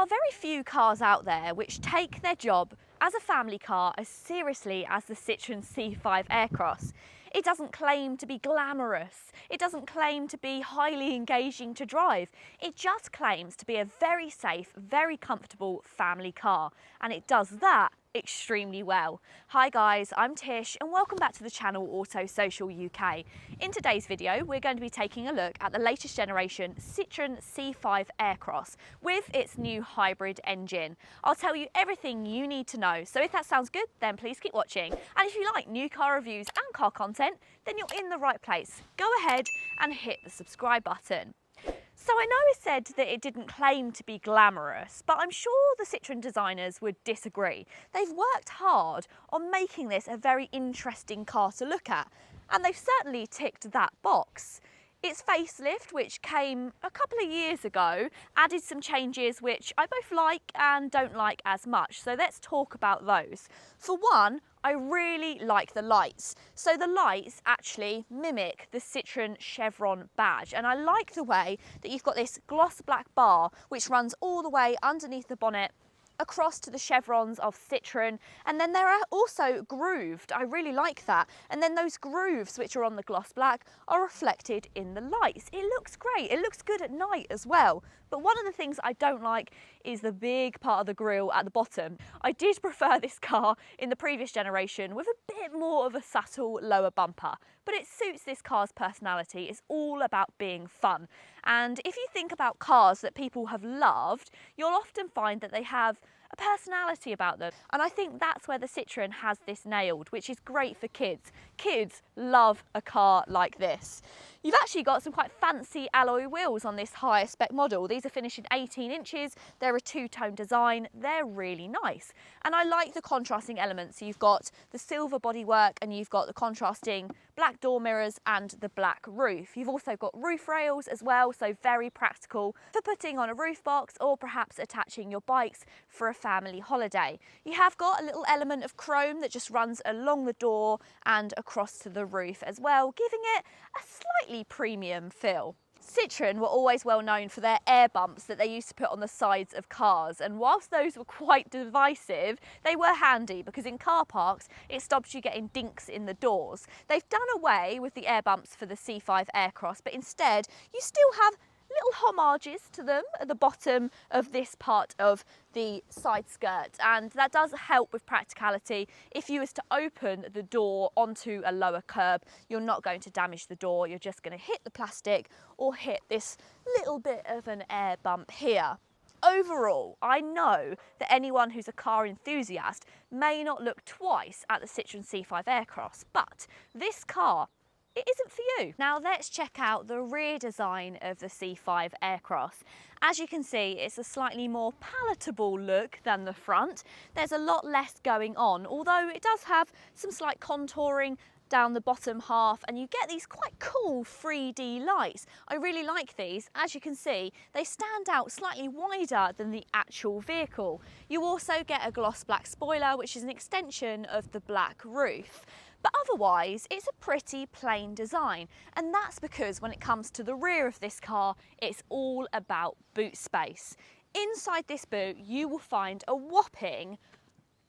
are very few cars out there which take their job as a family car as seriously as the Citroen C5 Aircross. It doesn't claim to be glamorous, it doesn't claim to be highly engaging to drive, it just claims to be a very safe, very comfortable family car, and it does that extremely well. Hi guys, I'm Tish and welcome back to the channel Auto Social UK. In today's video we're going to be taking a look at the latest generation Citroen C5 Aircross with its new hybrid engine. I'll tell you everything you need to know, so if that sounds good then please keep watching, and if you like new car reviews and car content then you're in the right place. Go ahead and hit the subscribe button. So I know I said that it didn't claim to be glamorous, but I'm sure the Citroen designers would disagree. They've worked hard on making this a very interesting car to look at, and they've certainly ticked that box. Its facelift, which came a couple of years ago, added some changes which I both like and don't like as much, so let's talk about those. For one, I really like the lights. So the lights actually mimic the Citroen chevron badge, and I like the way that you've got this gloss black bar which runs all the way underneath the bonnet across to the chevrons of Citroen, and then they're also grooved. I really like that, and then those grooves which are on the gloss black are reflected in the lights. It looks great, it looks good at night as well. But one of the things I don't like is the big part of the grille at the bottom. I did prefer this car in the previous generation with a bit more of a subtle lower bumper, but it suits this car's personality. It's all about being fun. And if you think about cars that people have loved, you'll often find that they have a personality about them. And I think that's where the Citroen has this nailed, which is great for kids. Kids love a car like this. You've actually got some quite fancy alloy wheels on this higher spec model. These are finished in 18 inches. They're a two-tone design. They're really nice. And I like the contrasting elements. So you've got the silver bodywork and you've got the contrasting black door mirrors and the black roof. You've also got roof rails as well, so very practical for putting on a roof box or perhaps attaching your bikes for a family holiday. You have got a little element of chrome that just runs along the door and across to the roof as well, giving it a slightly premium feel. Citroen were always well known for their air bumps that they used to put on the sides of cars, and whilst those were quite divisive, they were handy because in car parks it stops you getting dinks in the doors. They've done away with the air bumps for the C5 Aircross, but instead you still have little homages to them at the bottom of this part of the side skirt, and that does help with practicality. If you was to open the door onto a lower curb, you're not going to damage the door, you're just going to hit the plastic or hit this little bit of an air bump here. Overall, I know that anyone who's a car enthusiast may not look twice at the Citroen C5 Aircross, but this car, it isn't for you. Now let's check out the rear design of the C5 Aircross. As you can see, it's a slightly more palatable look than the front. There's a lot less going on, although it does have some slight contouring down the bottom half, and you get these quite cool 3D lights. I really like these. As you can see, they stand out slightly wider than the actual vehicle. You also get a gloss black spoiler, which is an extension of the black roof. But otherwise, it's a pretty plain design, and that's because when it comes to the rear of this car, it's all about boot space. Inside this boot, you will find a whopping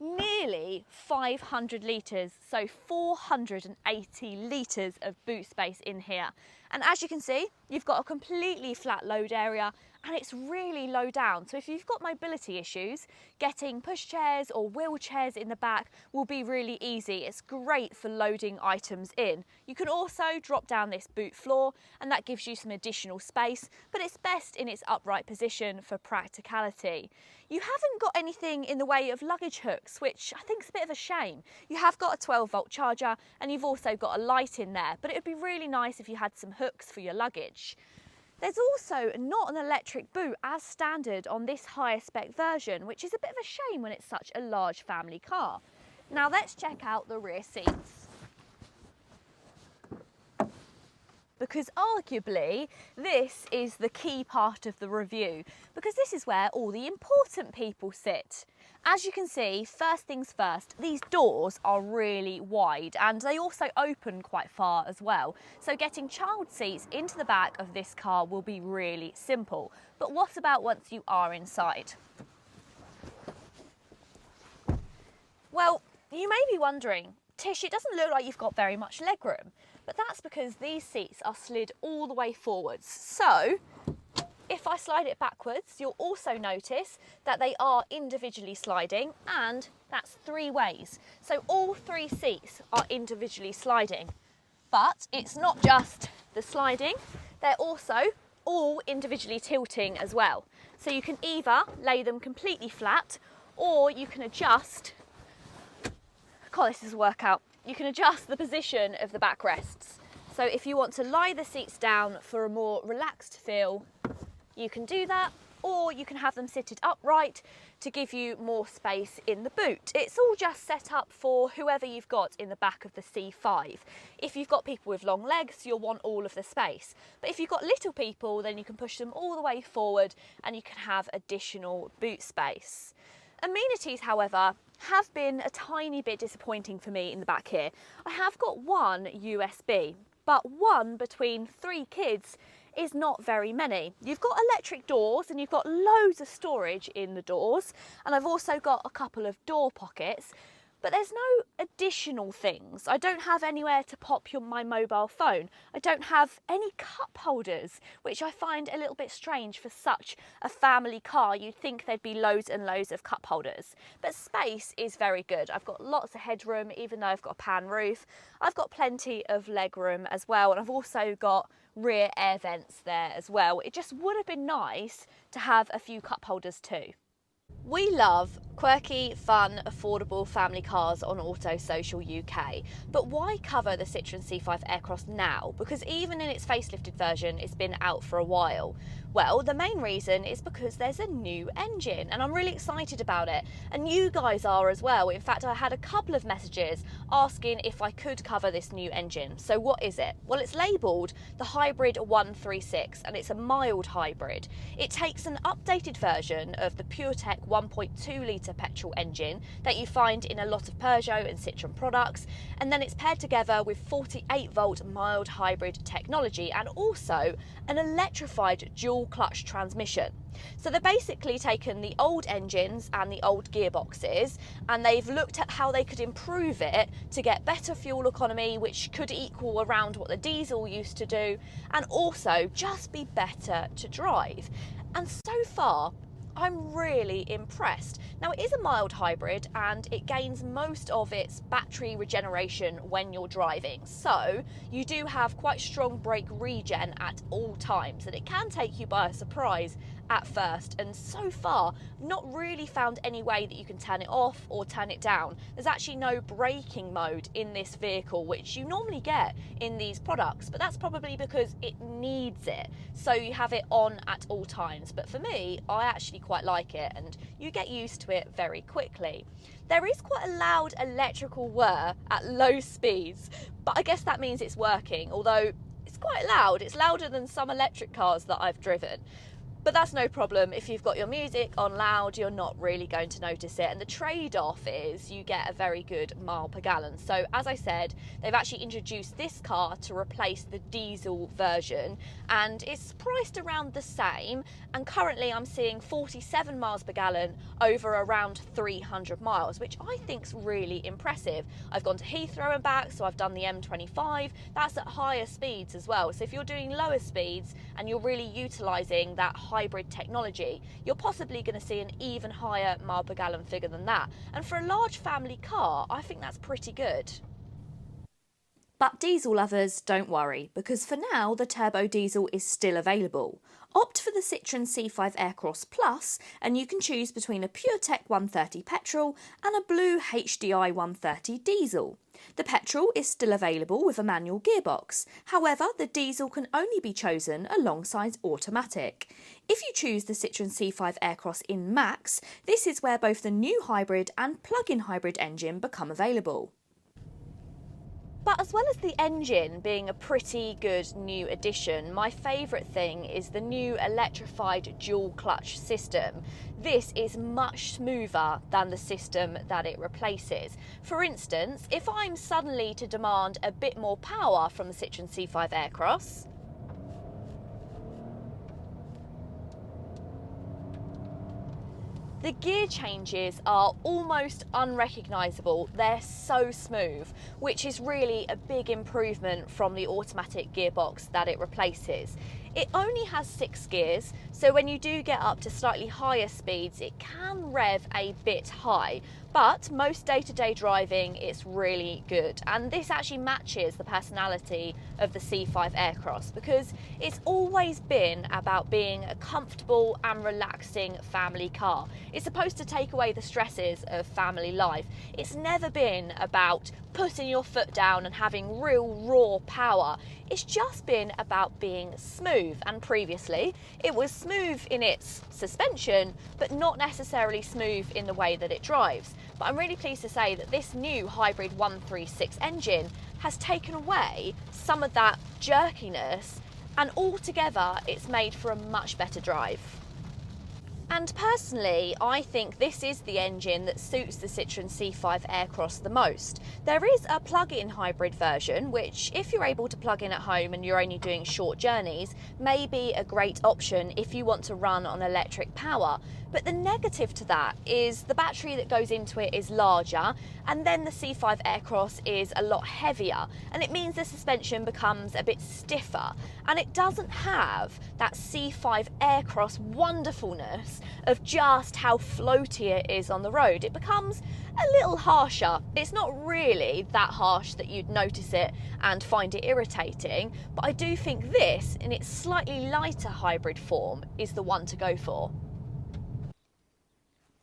nearly 500 litres, so 480 litres of boot space in here. And as you can see, you've got a completely flat load area and it's really low down. So if you've got mobility issues, getting pushchairs or wheelchairs in the back will be really easy. It's great for loading items in. You can also drop down this boot floor and that gives you some additional space, but it's best in its upright position for practicality. You haven't got anything in the way of luggage hooks, which I think is a bit of a shame. You have got a 12-volt charger and you've also got a light in there, but it would be really nice if you had some hooks for your luggage. There's also not an electric boot as standard on this higher spec version, which is a bit of a shame when it's such a large family car. Now let's check out the rear seats, because arguably this is the key part of the review, because this is where all the important people sit. As you can see, first things first, these doors are really wide and they also open quite far as well. So getting child seats into the back of this car will be really simple. But what about once you are inside? Well, you may be wondering, Tish, it doesn't look like you've got very much legroom, but that's because these seats are slid all the way forwards. So if I slide it backwards, you'll also notice that they are individually sliding, and that's 3 ways. So all 3 seats are individually sliding. But it's not just the sliding, they're also all individually tilting as well. So you can either lay them completely flat, or you can adjust, God, this is a workout. You can adjust the position of the backrests. So if you want to lie the seats down for a more relaxed feel, you can do that, or you can have them seated upright to give you more space in the boot. It's all just set up for whoever you've got in the back of the C5. If you've got people with long legs, you'll want all of the space. But if you've got little people, then you can push them all the way forward and you can have additional boot space. Amenities, however, have been a tiny bit disappointing for me in the back here. I have got one USB, but one between 3 kids is not very many. You've got electric doors and you've got loads of storage in the doors, and I've also got a couple of door pockets, but there's no additional things. I don't have anywhere to pop my mobile phone. I don't have any cup holders, which I find a little bit strange for such a family car. You'd think there'd be loads and loads of cup holders, but space is very good. I've got lots of headroom, even though I've got a pan roof. I've got plenty of leg room as well, and I've also got rear air vents there as well. It just would have been nice to have a few cup holders too. We love quirky, fun, affordable family cars on Auto Social UK, but why cover the Citroen C5 Aircross now? Because even in its facelifted version, it's been out for a while. Well, the main reason is because there's a new engine, and I'm really excited about it, and you guys are as well. In fact, I had a couple of messages asking if I could cover this new engine. So what is it? Well, it's labelled the Hybrid 136, and it's a mild hybrid. It takes an updated version of the PureTech 1.2 litre petrol engine that you find in a lot of Peugeot and Citroen products, and then it's paired together with 48 volt mild hybrid technology and also an electrified dual clutch transmission. So they've basically taken the old engines and the old gearboxes, and they've looked at how they could improve it to get better fuel economy, which could equal around what the diesel used to do, and also just be better to drive. And so far, I'm really impressed. Now, it is a mild hybrid and it gains most of its battery regeneration when you're driving. So you do have quite strong brake regen at all times, and it can take you by surprise at first, and so far not really found any way that you can turn it off or turn it down. There's actually no braking mode in this vehicle, which you normally get in these products, but that's probably because it needs it, so you have it on at all times. But for me, I actually quite like it, and you get used to it very quickly. There is quite a loud electrical whir at low speeds, but I guess that means it's working, although it's quite loud. It's louder than some electric cars that I've driven. But that's no problem. If you've got your music on loud, you're not really going to notice it. And the trade-off is you get a very good mile per gallon. So as I said, they've actually introduced this car to replace the diesel version, and it's priced around the same. And currently I'm seeing 47 miles per gallon over around 300 miles, which I think's really impressive. I've gone to Heathrow and back, so I've done the M25. That's at higher speeds as well. So if you're doing lower speeds and you're really utilising that hybrid technology, you're possibly going to see an even higher mile per gallon figure than that. And for a large family car, I think that's pretty good. But diesel lovers, don't worry, because for now the turbo diesel is still available. Opt for the Citroen C5 Aircross Plus and you can choose between a PureTech 130 petrol and a blue HDI 130 diesel. The petrol is still available with a manual gearbox. However, the diesel can only be chosen alongside automatic. If you choose the Citroen C5 Aircross in Max, this is where both the new hybrid and plug-in hybrid engine become available. But as well as the engine being a pretty good new addition, my favourite thing is the new electrified dual clutch system. This is much smoother than the system that it replaces. For instance, if I'm suddenly to demand a bit more power from the Citroen C5 Aircross, The gear changes are almost unrecognisable. They're so smooth, which is really a big improvement from the automatic gearbox that it replaces. It only has 6 gears, so when you do get up to slightly higher speeds, it can rev a bit high. But most day-to-day driving, it's really good. And this actually matches the personality of the C5 Aircross, because it's always been about being a comfortable and relaxing family car. It's supposed to take away the stresses of family life. It's never been about putting your foot down and having real raw power. It's just been about being smooth, and previously it was smooth in its suspension but not necessarily smooth in the way that it drives. But I'm really pleased to say that this new hybrid 136 engine has taken away some of that jerkiness, and altogether it's made for a much better drive. And personally, I think this is the engine that suits the Citroen C5 Aircross the most. There is a plug-in hybrid version, which if you're able to plug in at home and you're only doing short journeys, may be a great option if you want to run on electric power. But the negative to that is the battery that goes into it is larger, and then the C5 Aircross is a lot heavier, and it means the suspension becomes a bit stiffer, and it doesn't have that C5 Aircross wonderfulness of just how floaty it is on the road. It becomes a little harsher. It's not really that harsh that you'd notice it and find it irritating, but I do think this, in its slightly lighter hybrid form, is the one to go for.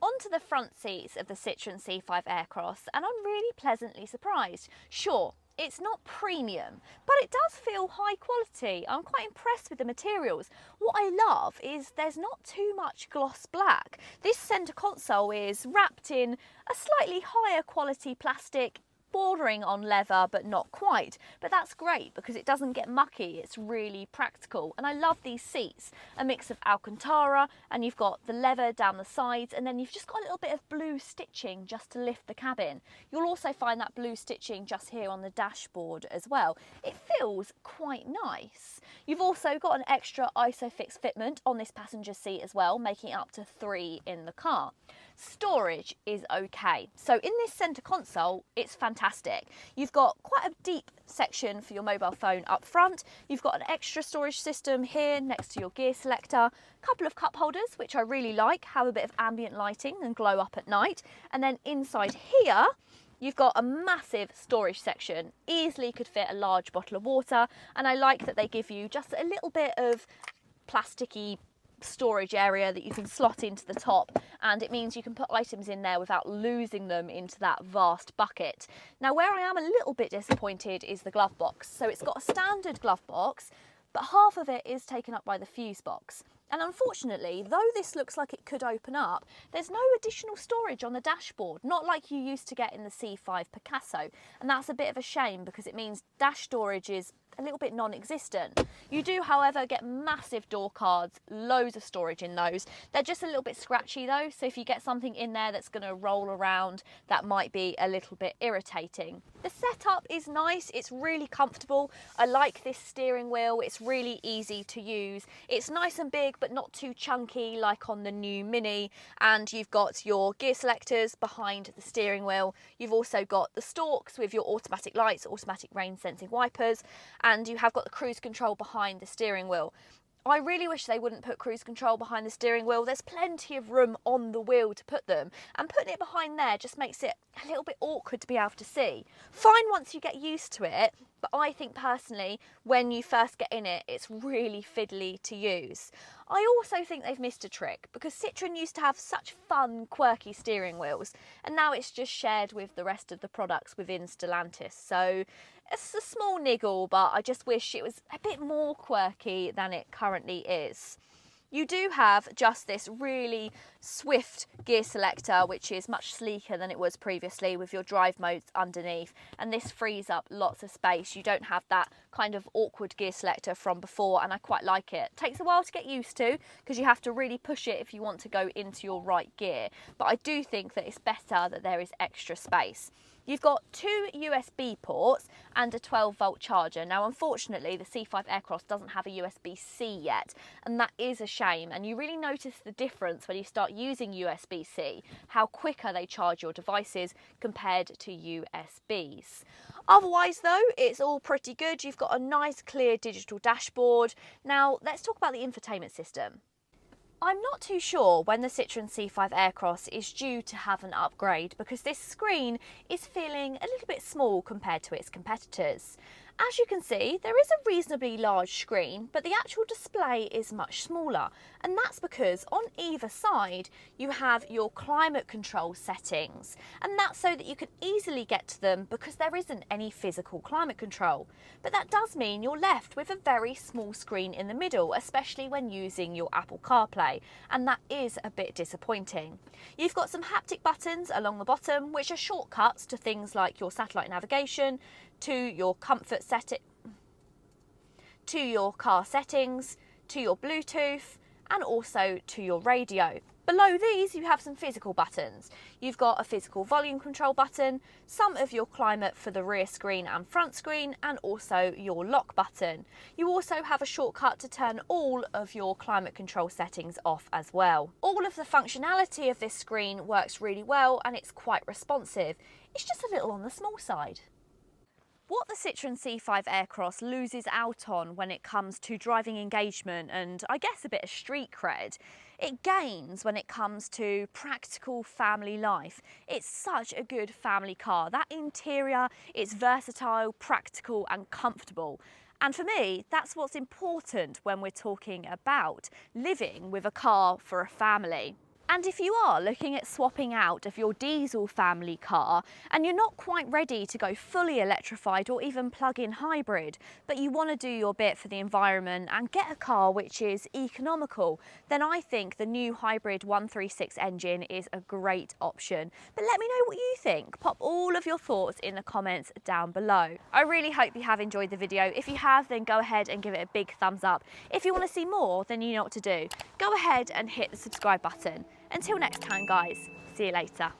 Onto the front seats of the Citroen C5 Aircross, and I'm really pleasantly surprised. Sure, it's not premium, but it does feel high quality. I'm quite impressed with the materials. What I love is there's not too much gloss black. This centre console is wrapped in a slightly higher quality plastic, bordering on leather but not quite, but that's great because it doesn't get mucky. It's really practical, and I love these seats, a mix of Alcantara, and you've got the leather down the sides, and then you've just got a little bit of blue stitching just to lift the cabin. You'll also find that blue stitching just here on the dashboard as well. It feels quite nice. You've also got an extra ISOFIX fitment on this passenger seat as well, making it up to 3 in the car. Storage is okay. So in this centre console, it's fantastic. You've got quite a deep section for your mobile phone up front. You've got an extra storage system here next to your gear selector. A couple of cup holders, which I really like, have a bit of ambient lighting and glow up at night. And then inside here, you've got a massive storage section. Easily could fit a large bottle of water. And I like that they give you just a little bit of plasticky storage area that you can slot into the top, and it means you can put items in there without losing them into that vast bucket. Now, where I am a little bit disappointed is the glove box. So it's got a standard glove box, but half of it is taken up by the fuse box. And unfortunately, though this looks like it could open up, there's no additional storage on the dashboard, not like you used to get in the C5 Picasso. And that's a bit of a shame because it means dash storage is a little bit non-existent. You do, however, get massive door cards, loads of storage in those. They're just a little bit scratchy though, so if you get something in there that's going to roll around, that might be a little bit irritating. The setup is nice, it's really comfortable. I like this steering wheel, it's really easy to use. It's nice and big but not too chunky like on the new Mini, and you've got your gear selectors behind the steering wheel. You've also got the stalks with your automatic lights, automatic rain sensing wipers, and you have got the cruise control behind the steering wheel. I really wish they wouldn't put cruise control behind the steering wheel. There's plenty of room on the wheel to put them, and putting it behind there just makes it a little bit awkward to be able to see. Fine once you get used to it, but I think personally when you first get in it, it's really fiddly to use. I also think they've missed a trick because Citroen used to have such fun, quirky steering wheels, and now it's just shared with the rest of the products within Stellantis. So it's a small niggle, but I just wish it was a bit more quirky than it currently is. You do have just this really swift gear selector, which is much sleeker than it was previously with your drive modes underneath, and this frees up lots of space. You don't have that kind of awkward gear selector from before, and I quite like it. It takes a while to get used to because you have to really push it if you want to go into your right gear, but I do think that it's better that there is extra space. You've got 2 USB ports and a 12-volt charger. Now, unfortunately, the C5 Aircross doesn't have a USB-C yet, and that is a shame. And you really notice the difference when you start using USB-C, how quicker they charge your devices compared to USBs. Otherwise, though, it's all pretty good. You've got a nice, clear digital dashboard. Now, let's talk about the infotainment system. I'm not too sure when the Citroen C5 Aircross is due to have an upgrade because this screen is feeling a little bit small compared to its competitors. As you can see, there is a reasonably large screen, but the actual display is much smaller, and that's because on either side you have your climate control settings, and that's so that you can easily get to them because there isn't any physical climate control. But that does mean you're left with a very small screen in the middle, especially when using your Apple CarPlay, and that is a bit disappointing. You've got some haptic buttons along the bottom, which are shortcuts to things like your satellite navigation, to your comfort setting, to your car settings, to your Bluetooth, and also to your radio. Below these you have some physical buttons. You've got a physical volume control button, some of your climate for the rear screen and front screen, and also your lock button. You also have a shortcut to turn all of your climate control settings off as well. All of the functionality of this screen works really well and it's quite responsive. It's just a little on the small side. What the Citroen C5 Aircross loses out on when it comes to driving engagement and I guess a bit of street cred, it gains when it comes to practical family life. It's such a good family car. That interior, it's versatile, practical and comfortable. And for me, that's what's important when we're talking about living with a car for a family. And if you are looking at swapping out of your diesel family car and you're not quite ready to go fully electrified or even plug-in hybrid, but you want to do your bit for the environment and get a car which is economical, then I think the new hybrid 136 engine is a great option. But let me know what you think. Pop all of your thoughts in the comments down below. I really hope you have enjoyed the video. If you have, then go ahead and give it a big thumbs up. If you want to see more, then you know what to do. Go ahead and hit the subscribe button. Until next time, guys, see you later.